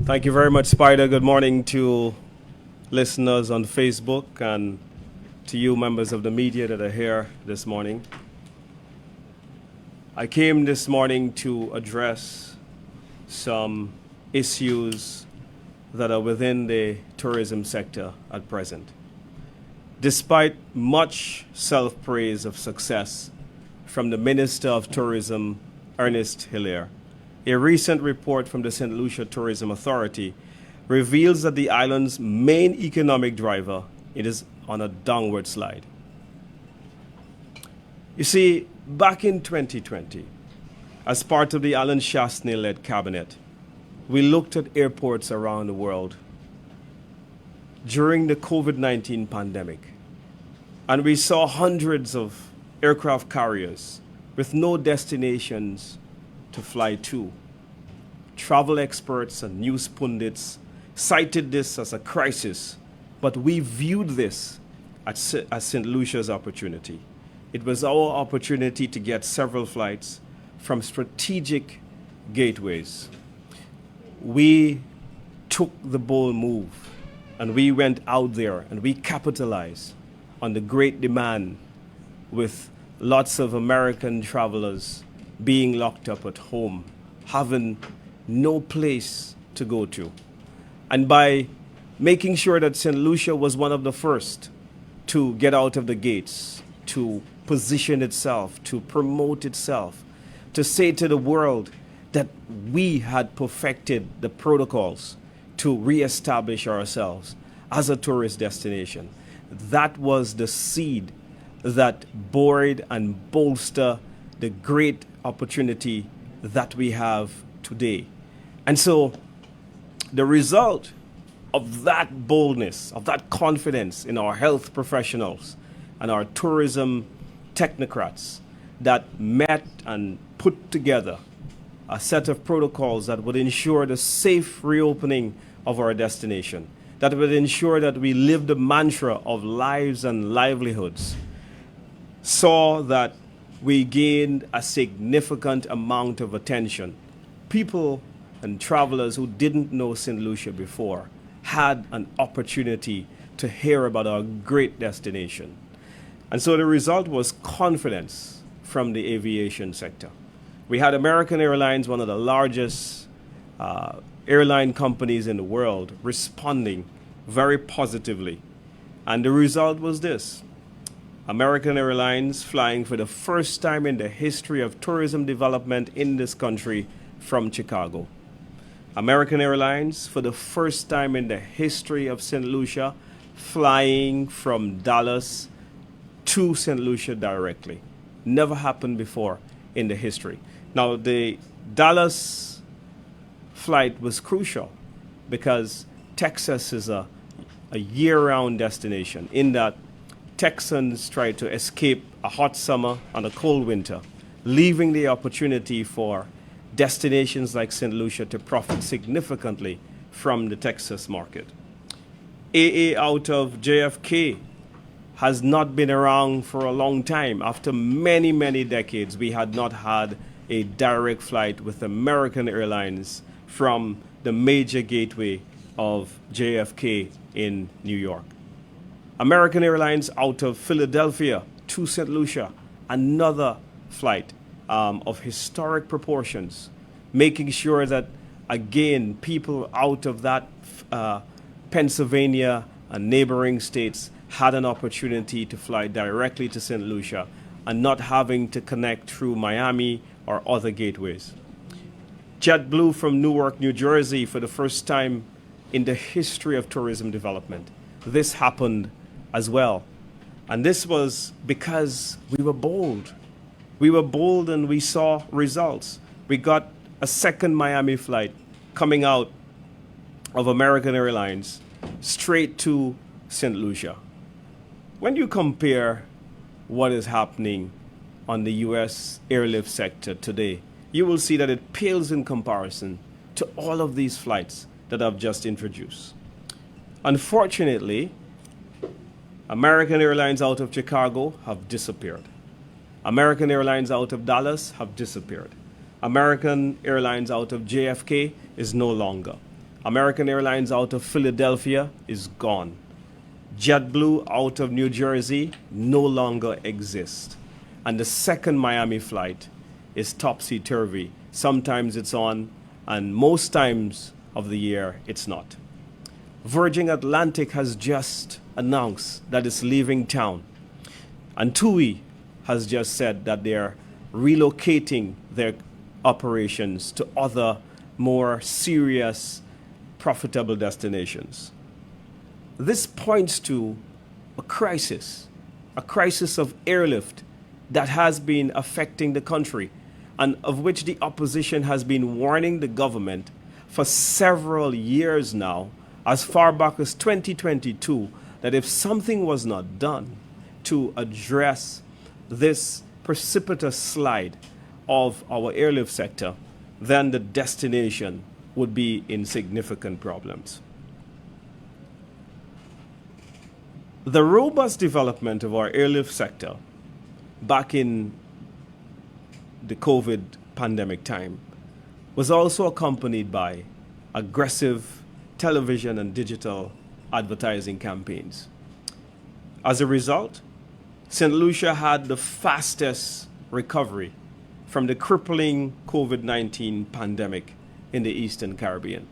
Thank you very much, Spider. Good morning to listeners on Facebook and to you members of the media that are here this morning. I came this morning to address some issues that are within the tourism sector at present. Despite much self-praise of success from the Minister of Tourism, Ernest Hilaire, a recent report from the St. Lucia Tourism Authority reveals that the island's main economic driver, it is on a downward slide. You see, back in 2020, as part of the Alan Shastney-led cabinet, we looked at airports around the world during the COVID-19 pandemic, and we saw hundreds of aircraft carriers with no destinations to fly to. Travel experts and news pundits cited this as a crisis, but we viewed this as St. Lucia's opportunity. It was our opportunity to get several flights from strategic gateways. We took the bold move and we went out there and we capitalized on the great demand with lots of American travelers being locked up at home, having no place to go to. And by making sure that St. Lucia was one of the first to get out of the gates, to position itself, to promote itself, to say to the world that we had perfected the protocols to reestablish ourselves as a tourist destination. That was the seed that buoyed and bolstered the great opportunity that we have today. And so the result of that boldness, of that confidence in our health professionals and our tourism technocrats that met and put together a set of protocols that would ensure the safe reopening of our destination, that would ensure that we live the mantra of lives and livelihoods, saw that we gained a significant amount of attention. People and travelers who didn't know St. Lucia before had an opportunity to hear about our great destination. And so the result was confidence from the aviation sector. We had American Airlines, one of the largest airline companies in the world, responding very positively. And the result was this: American Airlines flying for the first time in the history of tourism development in this country from Chicago. American Airlines, for the first time in the history of St. Lucia, flying from Dallas to St. Lucia directly. Never happened before in the history. Now, the Dallas flight was crucial because Texas is a year-round destination, in that Texans try to escape a hot summer and a cold winter, leaving the opportunity for destinations like St. Lucia to profit significantly from the Texas market. AA out of JFK has not been around for a long time. After many, many decades, we had not had a direct flight with American Airlines from the major gateway of JFK in New York. American Airlines out of Philadelphia to St. Lucia, another flight of historic proportions, making sure that, again, people out of that Pennsylvania and neighboring states had an opportunity to fly directly to St. Lucia and not having to connect through Miami or other gateways. JetBlue from Newark, New Jersey, for the first time in the history of tourism development. This happened as well. And this was because we were bold. We were bold and we saw results. We got a second Miami flight coming out of American Airlines straight to St. Lucia. When you compare what is happening on the U.S. airlift sector today, you will see that it pales in comparison to all of these flights that I've just introduced. Unfortunately, American Airlines out of Chicago have disappeared. American Airlines out of Dallas have disappeared. American Airlines out of JFK is no longer. American Airlines out of Philadelphia is gone. JetBlue out of New Jersey no longer exists. And the second Miami flight is topsy-turvy. Sometimes it's on, and most times of the year it's not. Virgin Atlantic has just announced that it's leaving town. And TUI has just said that they're relocating their operations to other more serious, profitable destinations. This points to a crisis of airlift that has been affecting the country and of which the opposition has been warning the government for several years now, as far back as 2022, that if something was not done to address this precipitous slide of our airlift sector, then the destination would be in significant problems. The robust development of our airlift sector back in the COVID pandemic time was also accompanied by aggressive television and digital advertising campaigns. As a result, St. Lucia had the fastest recovery from the crippling COVID-19 pandemic in the Eastern Caribbean.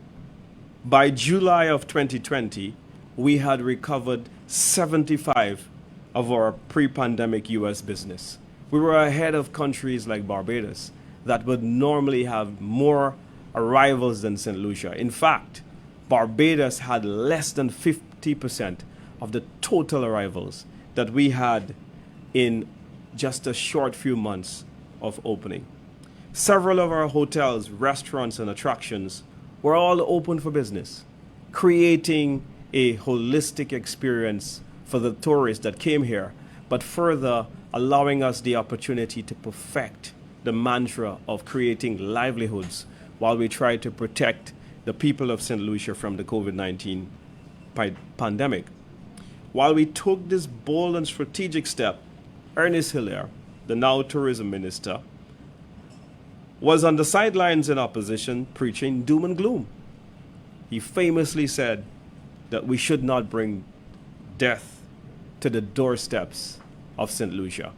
By July of 2020, we had recovered 75 of our pre-pandemic U.S. business. We were ahead of countries like Barbados that would normally have more arrivals than St. Lucia. In fact, Barbados had less than 50% of the total arrivals that we had in just a short few months of opening. Several of our hotels, restaurants, and attractions were all open for business, creating a holistic experience for the tourists that came here, but further allowing us the opportunity to perfect the mantra of creating livelihoods while we try to protect the people of St. Lucia from the COVID-19 pandemic. While we took this bold and strategic step, Ernest Hilaire, the now tourism minister, was on the sidelines in opposition preaching doom and gloom. He famously said that we should not bring death to the doorsteps of St. Lucia.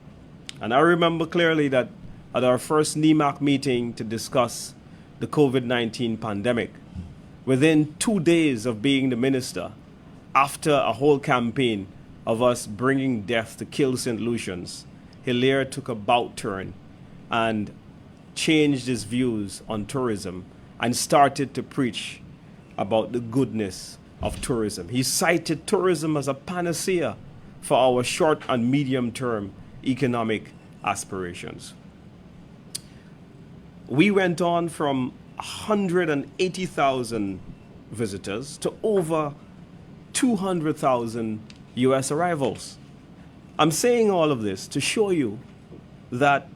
And I remember clearly that at our first NEMAC meeting to discuss the COVID-19 pandemic, within 2 days of being the minister, after a whole campaign of us bringing death to kill St. Lucians, Hilaire took a about turn and changed his views on tourism and started to preach about the goodness of tourism. He cited tourism as a panacea for our short and medium term economic aspirations. We went on from 180,000 visitors to over 200,000 US arrivals. I'm saying all of this to show you that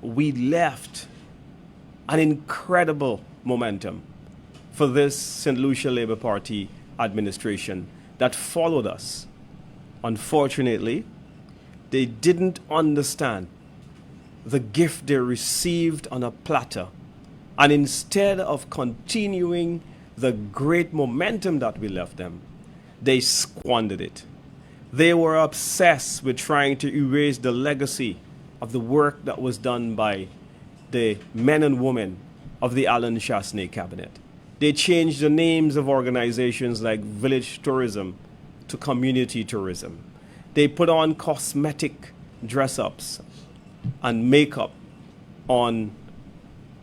we left an incredible momentum for this St. Lucia Labour Party administration that followed us. Unfortunately, they didn't understand the gift they received on a platter, and instead of continuing the great momentum that we left them, they squandered it. They were obsessed with trying to erase the legacy of the work that was done by the men and women of the Alan Chasney cabinet. They changed the names of organizations like Village Tourism to Community Tourism. They put on cosmetic dress-ups and makeup on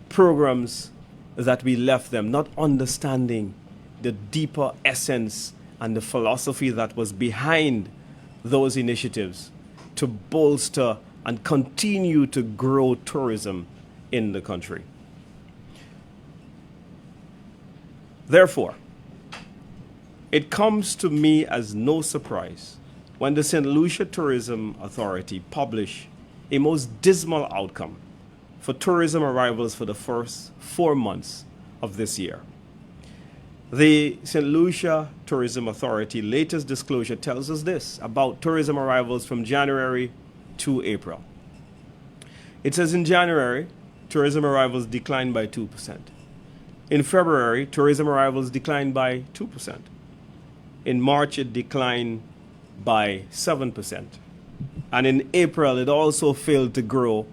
programs that we left them, not understanding the deeper essence and the philosophy that was behind those initiatives to bolster and continue to grow tourism in the country. Therefore, it comes to me as no surprise when the St. Lucia Tourism Authority published a most dismal outcome for tourism arrivals for the first 4 months of this year. The St. Lucia Tourism Authority latest disclosure tells us this about tourism arrivals from January to April. It says in January, tourism arrivals declined by 2%. In February, tourism arrivals declined by 2%. In March, it declined by 7%. And in April, it also failed to grow,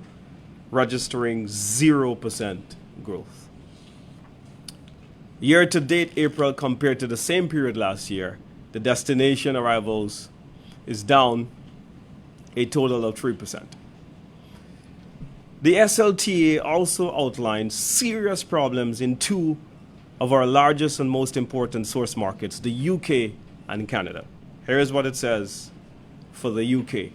registering 0% growth. Year to date, April, compared to the same period last year, the destination arrivals is down a total of 3%. The SLTA also outlined serious problems in two of our largest and most important source markets, the UK and Canada. Here's what it says for the UK.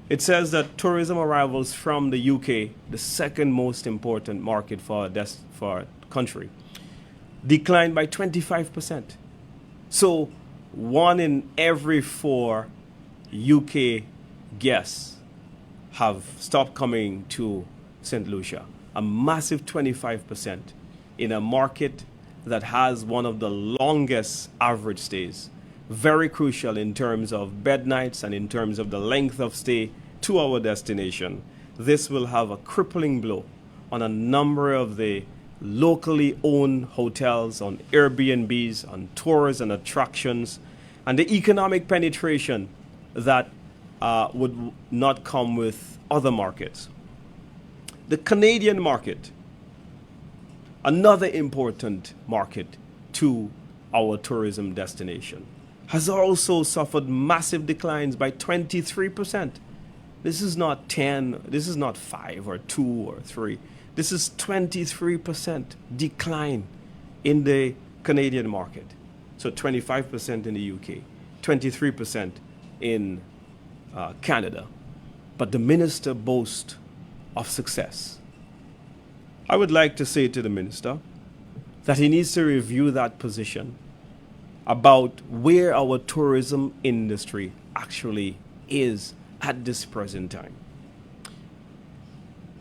It says that tourism arrivals from the UK, the second most important market for our country, declined by 25%. So 1 in every 4 UK guests have stopped coming to St. Lucia, a massive 25% in a market that has one of the longest average stays. Very crucial in terms of bed nights and in terms of the length of stay to our destination. This will have a crippling blow on a number of the locally owned hotels, on Airbnbs, on tours and attractions, and the economic penetration that would not come with other markets. The Canadian market, another important market to our tourism destination, has also suffered massive declines by 23%. This is not 10, this is not 5 or 2 or 3. This is 23% decline in the Canadian market. So 25% in the UK, 23% in Canada. But the minister boasts of success. I would like to say to the minister that he needs to review that position about where our tourism industry actually is at this present time.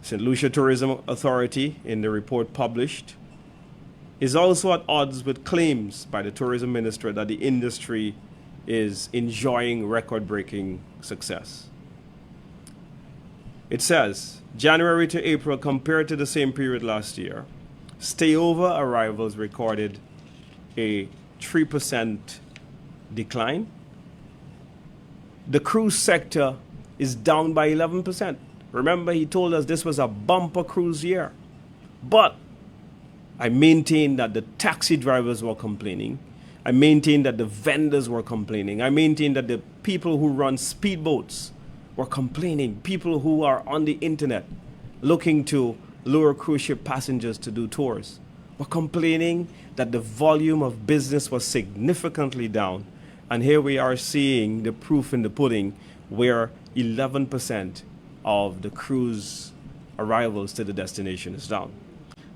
St. Lucia Tourism Authority, in the report published, is also at odds with claims by the tourism minister that the industry is enjoying record-breaking success. It says, January to April compared to the same period last year, stayover arrivals recorded a 3% decline. The cruise sector is down by 11%. Remember, he told us this was a bumper cruise year. But I maintain that the taxi drivers were complaining. I maintain that the vendors were complaining. I maintain that the people who run speedboats were complaining. People who are on the internet looking to lure cruise ship passengers to do tours were complaining that the volume of business was significantly down. And here we are seeing the proof in the pudding, where 11% of the cruise arrivals to the destination is down.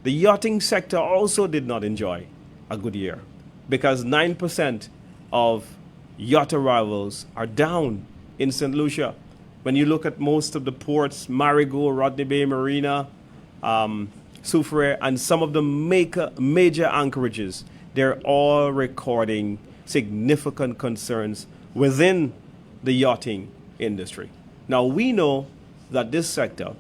The yachting sector also did not enjoy a good year, because 9% of yacht arrivals are down in St. Lucia. When you look at most of the ports, Marigot, Rodney Bay Marina, Soufriere, and some of the major anchorages, they're all recording significant concerns within the yachting industry. Now, we know that this sector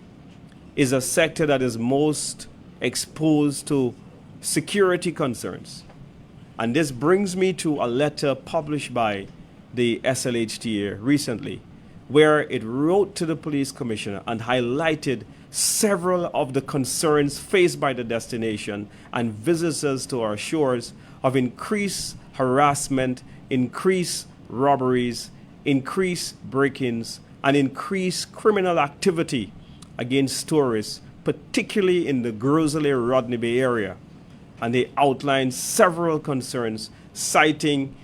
is a sector that is most exposed to security concerns. And this brings me to a letter published by the SLHTA recently, where it wrote to the police commissioner and highlighted several of the concerns faced by the destination and visitors to our shores of increased harassment, increased robberies, increased break-ins, and increased criminal activity against tourists, particularly in the Grosley-Rodney Bay area. And they outlined several concerns, citing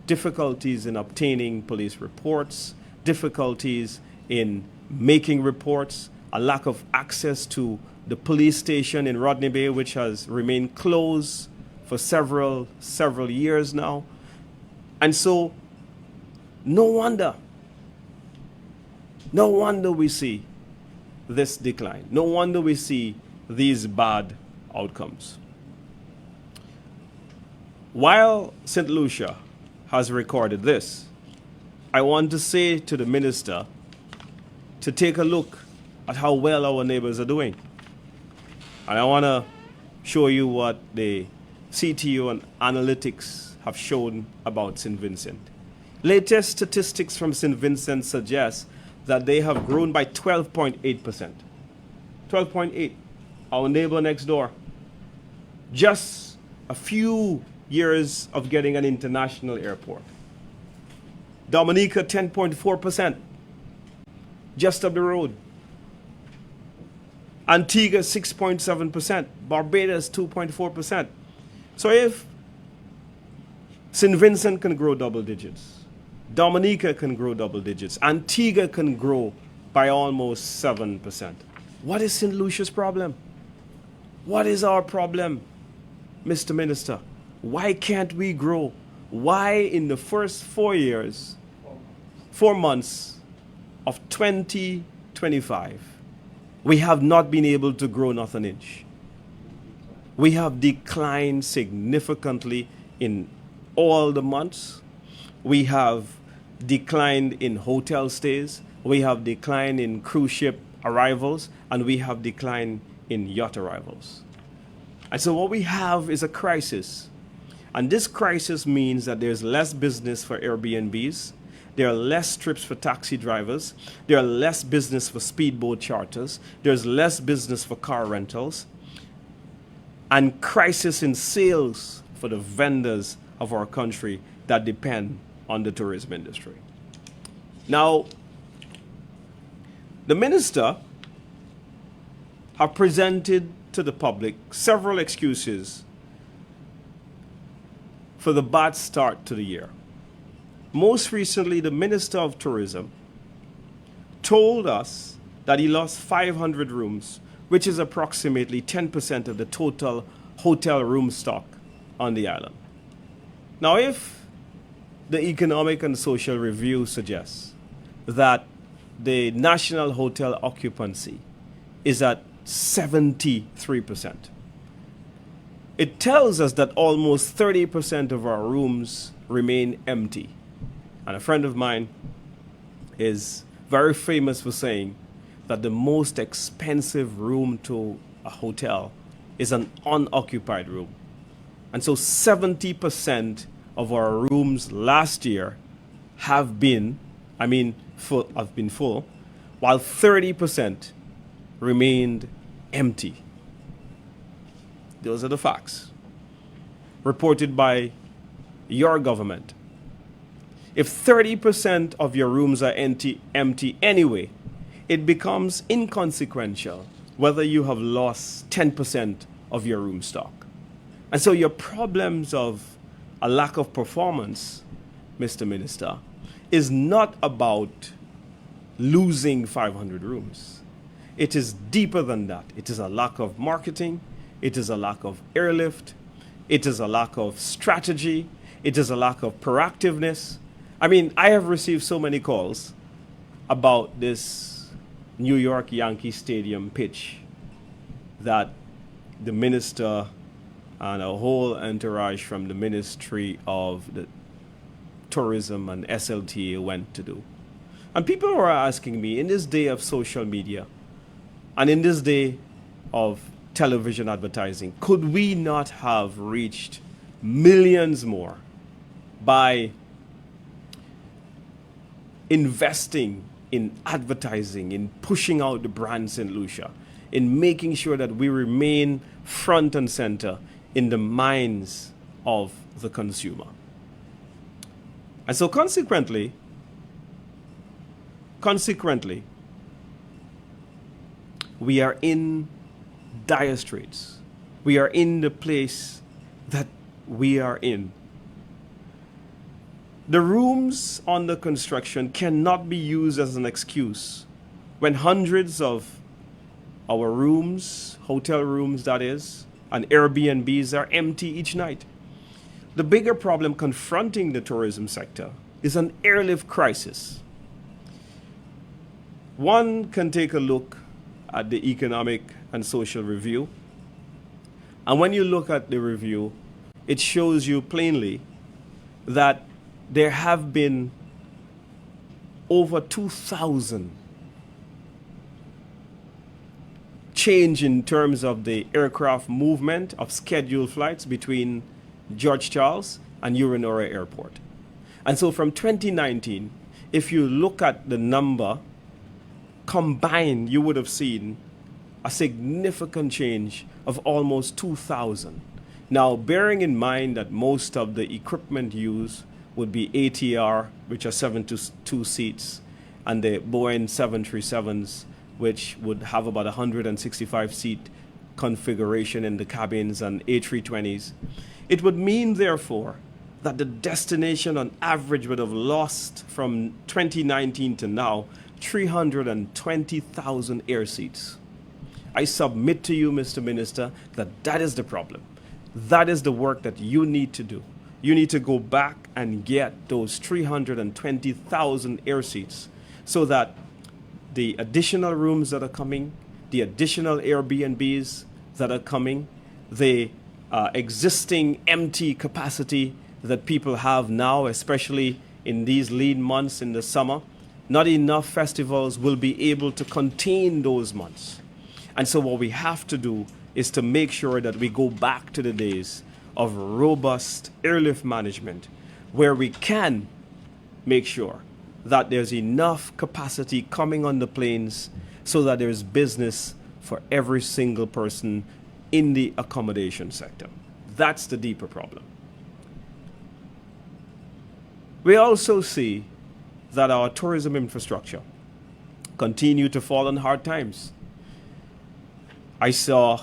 difficulties in obtaining police reports, difficulties in making reports, a lack of access to the police station in Rodney Bay, which has remained closed for several years now. And so, no wonder we see this decline. No wonder we see these bad outcomes. While St. Lucia has recorded this, I want to say to the minister to take a look at how well our neighbors are doing. And I want to show you what the CTO and analytics have shown about St. Vincent. Latest statistics from St. Vincent suggest that they have grown by 12.8%. 12.8, our neighbor next door. Just a few years of getting an international airport. Dominica, 10.4%, just up the road. Antigua, 6.7%. Barbados, 2.4%. So if St. Vincent can grow double digits, Dominica can grow double digits, Antigua can grow by almost 7%. What is St. Lucia's problem? What is our problem, Mr. Minister? Why can't we grow? Why in the first 4 months of 2025, we have not been able to grow not an inch? We have declined significantly in all the months. We have declined in hotel stays. We have declined in cruise ship arrivals. And we have declined in yacht arrivals. And so what we have is a crisis. And this crisis means that there's less business for Airbnbs. There are less trips for taxi drivers. There are less business for speedboat charters. There's less business for car rentals. And crisis in sales for the vendors of our country that depend on the tourism industry. Now, the minister have presented to the public several excuses for the bad start to the year. Most recently, the Minister of Tourism told us that he lost 500 rooms, which is approximately 10% of the total hotel room stock on the island. Now, if the Economic and Social Review suggests that the national hotel occupancy is at 73%, it tells us that almost 30% of our rooms remain empty. And a friend of mine is very famous for saying that the most expensive room to a hotel is an unoccupied room. And so 70% of our rooms last year have been full, while 30% remained empty. Those are the facts reported by your government. If 30% of your rooms are empty anyway, it becomes inconsequential whether you have lost 10% of your room stock. And so your problems of a lack of performance, Mr. Minister, is not about losing 500 rooms. It is deeper than that. It is a lack of marketing. It is a lack of airlift. It is a lack of strategy. It is a lack of proactiveness. I mean, I have received so many calls about this New York Yankee Stadium pitch that the minister and a whole entourage from the Ministry of the Tourism and SLTA went to do. And people were asking me, in this day of social media and in this day of television advertising, could we not have reached millions more by investing in advertising, in pushing out the brand St. Lucia, in making sure that we remain front and center in the minds of the consumer? And so consequently, we are in dire straits. We are in the place that we are in. The rooms under construction cannot be used as an excuse when hundreds of our rooms, hotel rooms that is, and Airbnbs are empty each night. The bigger problem confronting the tourism sector is an airlift crisis. One can take a look at the Economic and Social Review. And when you look at the review, it shows you plainly that there have been over 2,000 change in terms of the aircraft movement of scheduled flights between George Charles and Urenora Airport. And so from 2019, if you look at the number combined, you would have seen a significant change of almost 2,000. Now, bearing in mind that most of the equipment used would be ATR, which are 72 seats, and the Boeing 737s, which would have about 165 seat configuration in the cabins, and A320s. It would mean, therefore, that the destination on average would have lost from 2019 to now 320,000 air seats. I submit to you, Mr. Minister, that that is the problem. That is the work that you need to do. You need to go back and get those 320,000 air seats so that the additional rooms that are coming, the additional Airbnbs that are coming, the existing empty capacity that people have now, especially in these lean months in the summer, not enough festivals will be able to contain those months. And so what we have to do is to make sure that we go back to the days of robust airlift management, where we can make sure that there's enough capacity coming on the planes so that there's business for every single person in the accommodation sector. That's the deeper problem. We also see that our tourism infrastructure continue to fall on hard times. I saw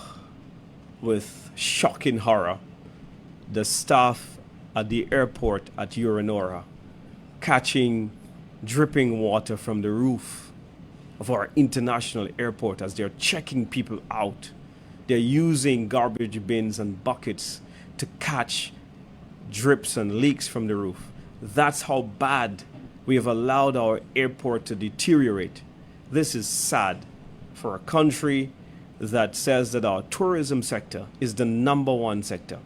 with shocking horror the staff at the airport at Urenora catching dripping water from the roof of our international airport as they're checking people out. They're using garbage bins and buckets to catch drips and leaks from the roof. That's how bad we have allowed our airport to deteriorate. This is sad for a country that says that our tourism sector is the #1 sector.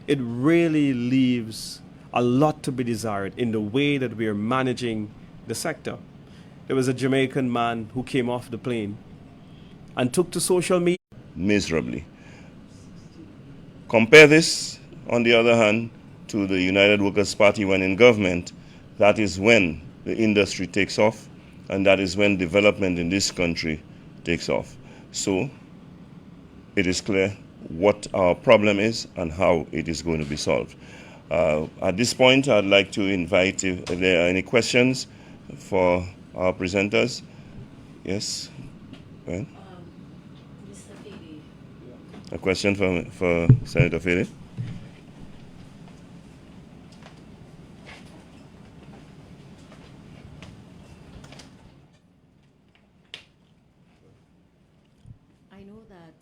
It really leaves a lot to be desired in the way that we are managing the sector. There was a Jamaican man who came off the plane and took to social media miserably. Compare this, on the other hand, to the United Workers' Party when in government. That is when the industry takes off, and that is when development in this country takes off. So it is clear what our problem is and how it is going to be solved. At this point, I'd like to invite if there are any questions for our presenters. Yes? Well, Mr. Fedee. a question for Senator Fedee. I know that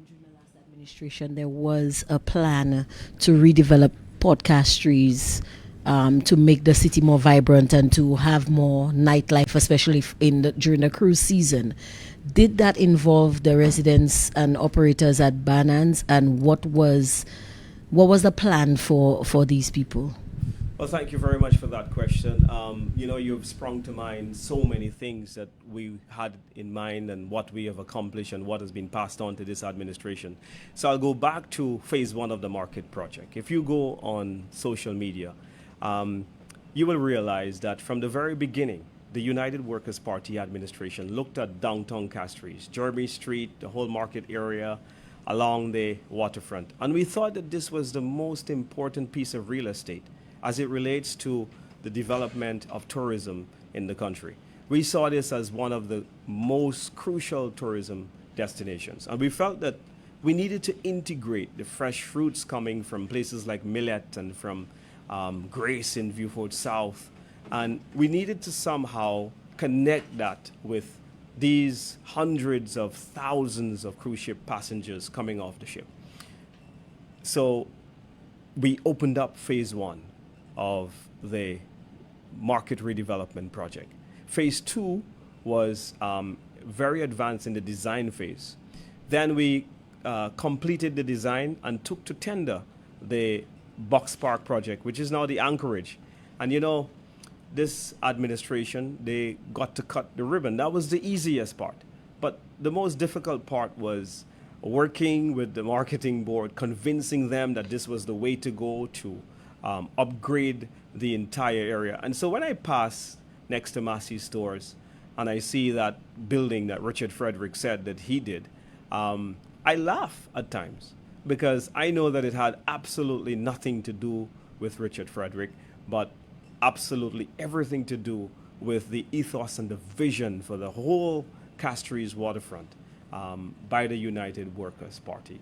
during the last administration there was a plan to redevelop podcast trees to make the city more vibrant and to have more nightlife, especially during the cruise season. Did that involve the residents and operators at Banans, and what was the plan for these people? Well, thank you very much for that question. You've sprung to mind so many things that we had in mind and what we have accomplished and what has been passed on to this administration. So I'll go back to phase 1 of the market project. If you go on social media, you will realize that from the very beginning, the United Workers' Party administration looked at downtown Castries, Jeremy Street, the whole market area, along the waterfront. And we thought that this was the most important piece of real estate as it relates to the development of tourism in the country. We saw this as one of the most crucial tourism destinations. And we felt that we needed to integrate the fresh fruits coming from places like Millet and from Grace in Viewfort South. And we needed to somehow connect that with these hundreds of thousands of cruise ship passengers coming off the ship. So we opened up phase 1 of the market redevelopment project. Phase 2 was very advanced in the design phase. Then we completed the design and took to tender the Box Park project, which is now the Anchorage. And this administration, they got to cut the ribbon. That was the easiest part. But the most difficult part was working with the marketing board, convincing them that this was the way to go to upgrade the entire area. And so when I pass next to Massey Stores and I see that building that Richard Frederick said that he did, I laugh at times because I know that it had absolutely nothing to do with Richard Frederick, but absolutely everything to do with the ethos and the vision for the whole Castries waterfront by the United Workers' Party.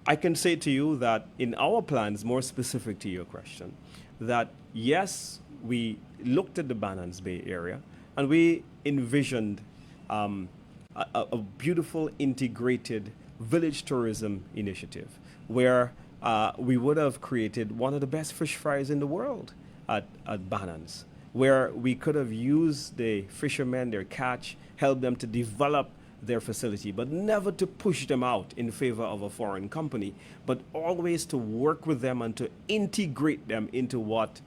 I can say to you that in our plans, more specific to your question, that yes, we looked at the Bannans Bay area and we envisioned a beautiful integrated village tourism initiative where we would have created one of the best fish fries in the world at Bannans, where we could have used the fishermen, their catch, helped them to develop their facility, but never to push them out in favor of a foreign company, but always to work with them and to integrate them into what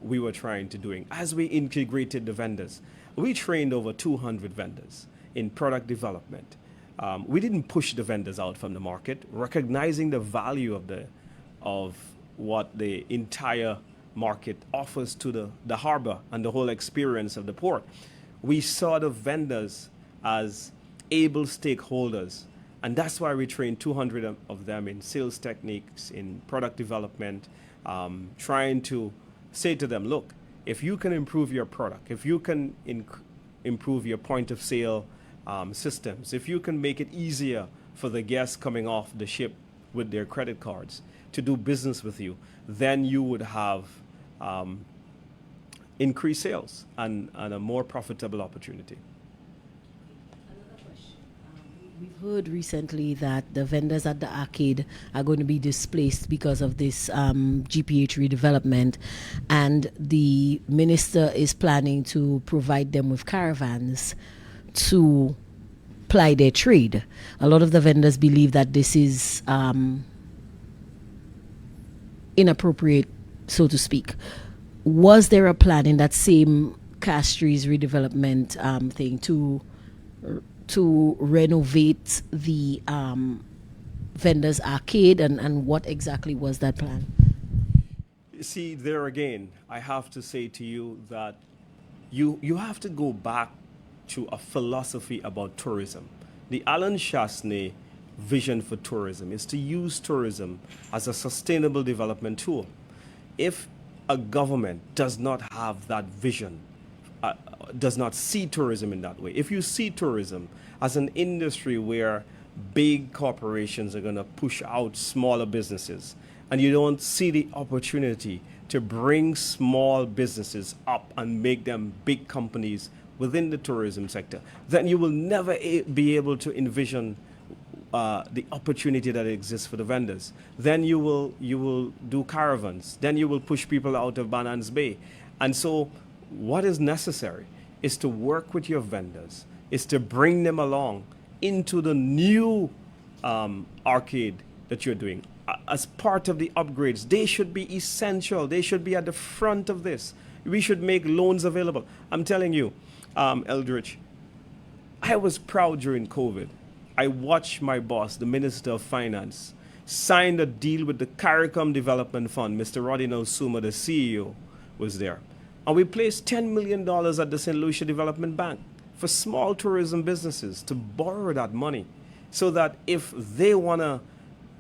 we were trying to doing. As we integrated the vendors, we trained over 200 vendors in product development. We didn't push the vendors out from the market, recognizing the value of what the entire market offers to the harbor and the whole experience of the port. We saw the vendors as able stakeholders, and that's why we trained 200 of them in sales techniques, in product development, trying to say to them, look, if you can improve your product, if you can improve your point of sale systems, if you can make it easier for the guests coming off the ship with their credit cards to do business with you, then you would have increased sales and a more profitable opportunity. Another question. We've heard recently that the vendors at the arcade are going to be displaced because of this GPH redevelopment, and the minister is planning to provide them with caravans to ply their trade. A lot of the vendors believe that this is inappropriate, so to speak. Was there a plan in that same Castries redevelopment thing to renovate the vendors arcade, and what exactly was that plan? See, there again, I have to say to you that you have to go back to a philosophy about tourism. The Alan Chasney vision for tourism is to use tourism as a sustainable development tool. If a government does not have that vision, does not see tourism in that way, if you see tourism as an industry where big corporations are going to push out smaller businesses, and you don't see the opportunity to bring small businesses up and make them big companies within the tourism sector, then you will never be able to envision the opportunity that exists for the vendors. Then you will do caravans. Then you will push people out of Bannans Bay. And so what is necessary is to work with your vendors, is to bring them along into the new arcade that you're doing. As part of the upgrades, they should be essential. They should be at the front of this. We should make loans available. I'm telling you, Eldridge, I was proud during COVID. I watched my boss, the Minister of Finance, sign a deal with the CARICOM Development Fund. Mr. Roddy Nelsuma, the CEO, was there. And we placed $10 million at the St. Lucia Development Bank for small tourism businesses to borrow that money so that if they want to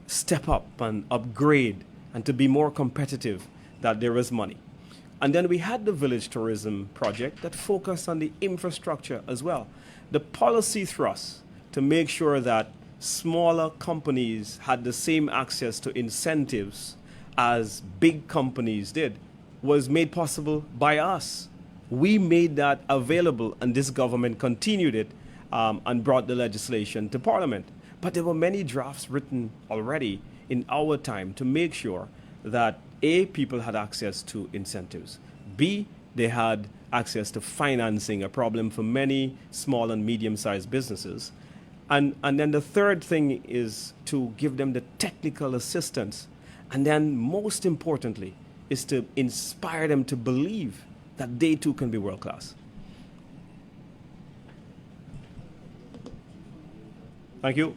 step up and upgrade and to be more competitive, that there is money. And then we had the village tourism project that focused on the infrastructure as well. The policy thrust to make sure that smaller companies had the same access to incentives as big companies did was made possible by us. We made that available, and this government continued it and brought the legislation to Parliament. But there were many drafts written already in our time to make sure that A, people had access to incentives, B, they had access to financing, a problem for many small and medium-sized businesses. And then the third thing is to give them the technical assistance. And then most importantly is to inspire them to believe that they too can be world-class. Thank you.